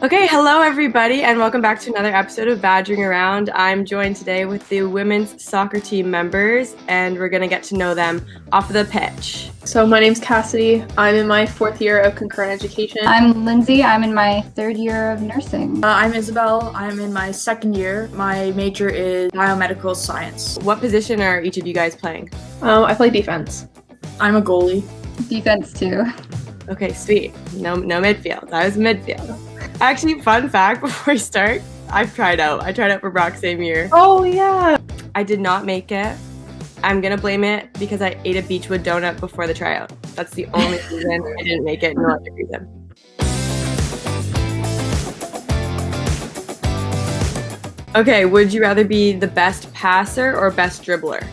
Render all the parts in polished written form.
Okay, hello everybody, and welcome back to another episode of Badgering Around. I'm joined today with the women's soccer team members, and we're gonna get to know them off the pitch. So my name's Cassidy. I'm in my 4th year of concurrent education. I'm Lindsay. I'm in my 3rd year of nursing. I'm Isabelle. I'm in my 2nd year. My major is biomedical science. What position are each of you guys playing? I play defense. I'm a goalie. Defense too. Okay, sweet. No midfield. I was midfield. Actually, fun fact before we start, I tried out for Brock same year. Oh yeah. I did not make it. I'm gonna blame it because I ate a Beechwood donut before the tryout. That's the only reason I didn't make it, no other reason. Okay, would you rather be the best passer or best dribbler?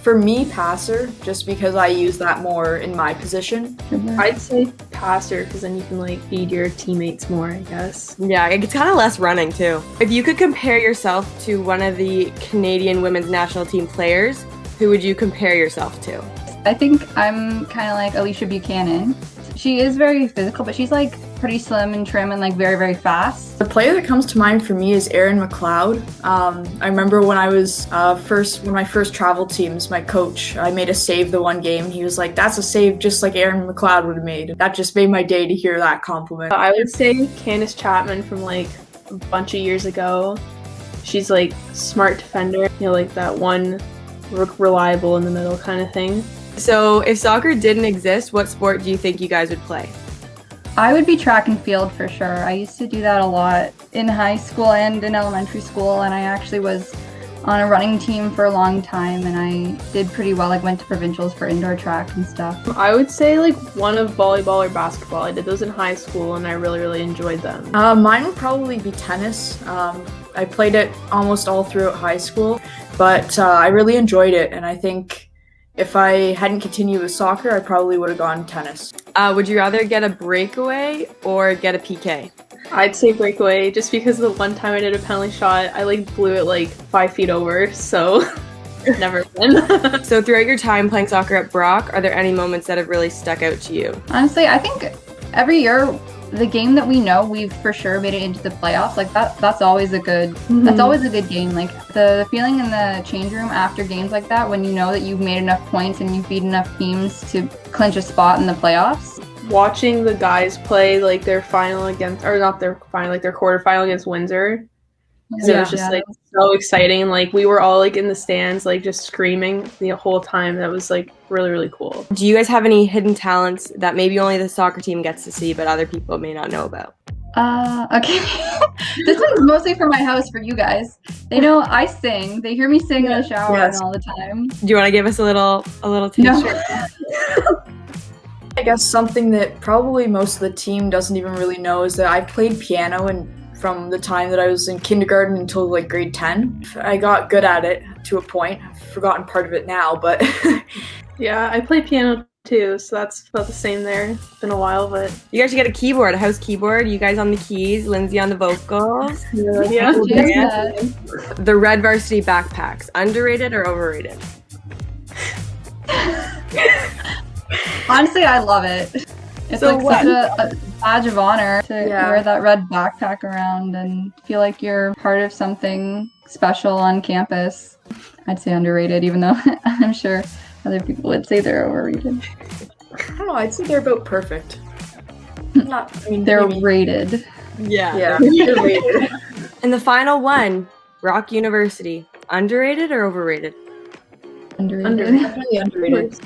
For me, passer, just because I use that more in my position. I'd say passer because then you can feed your teammates more, I guess. Yeah, it's kind of less running too. If you could compare yourself to one of the Canadian women's national team players, who would you compare yourself to? I think I'm kind of like Alicia Buchanan. She is very physical, but she's pretty slim and trim and very, very fast. The player that comes to mind for me is Erin McLeod. I remember when I was one of my first travel teams, my coach, I made a save the one game. He was like, "That's a save just like Erin McLeod would have made." That just made my day to hear that compliment. I would say Candace Chapman from a bunch of years ago. She's smart defender, that one reliable in the middle kind of thing. So if soccer didn't exist, what sport do you think you guys would play? I would be track and field for sure. I used to do that a lot in high school and in elementary school, and I actually was on a running team for a long time, and I did pretty well. Went to provincials for indoor track and stuff. I would say one of volleyball or basketball. I did those in high school, and I really, really enjoyed them. Mine would probably be tennis. I played it almost all throughout high school, but I really enjoyed it, and I think if I hadn't continued with soccer, I probably would have gone tennis. Would you rather get a breakaway or get a PK? I'd say breakaway, just because the one time I did a penalty shot, I blew it 5 feet over, so never been. So throughout your time playing soccer at Brock, are there any moments that have really stuck out to you? Honestly, I think every year, the game that we know we've for sure made it into the playoffs, that's always a good that's always a good game. The feeling in the change room after games like that, when you know that you've made enough points and you've beat enough teams to clinch a spot in the playoffs. Watching the guys play their final against, or not their final, their quarterfinal against Windsor, because it was just so exciting, and we were all in the stands just screaming the whole time. That was really, really cool. Do you guys have any hidden talents that maybe only the soccer team gets to see but other people may not know about? Okay. This one's mostly for my house, for you guys. They know I sing. They hear me sing in the shower and all the time. Do you want to give us a little taste? No. I guess something that probably most of the team doesn't even really know is that I've played piano from the time that I was in kindergarten until grade 10. I got good at it to a point. I've forgotten part of it now, but yeah, I play piano too, so that's about the same there. It's been a while, but you guys should get a keyboard, a house keyboard. You guys on the keys, Lindsay on the vocals. Yeah. The red varsity backpacks, underrated or overrated? Honestly, I love it. It's such a badge of honor to wear that red backpack around and feel like you're part of something special on campus. I'd say underrated, even though I'm sure other people would say they're overrated. I don't know, I'd say they're about perfect. They're rated. Yeah. They're rated. And the final one, Brock University, underrated or overrated? Underrated. Definitely underrated.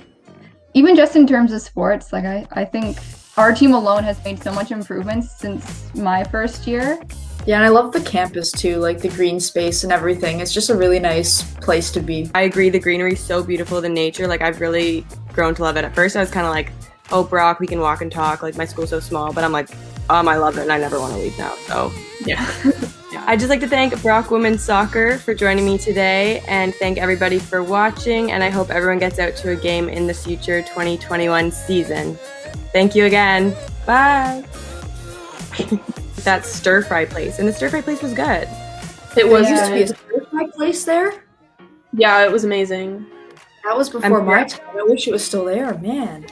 Even just in terms of sports, I think our team alone has made so much improvements since my first year. Yeah, and I love the campus too, the green space and everything. It's just a really nice place to be. I agree, the greenery is so beautiful, the nature, I've really grown to love it. At first I was kind of oh, Brock, we can walk and talk, my school's so small, but I'm I love it and I never want to leave now, so yeah. I'd just like to thank Brock Women's Soccer for joining me today, and thank everybody for watching, and I hope everyone gets out to a game in the future 2021 season. Thank you again. Bye. That stir fry place, and the stir fry place was good. It was. There used to be a stir fry place there? Yeah, it was amazing. That was before my time. I wish it was still there, man.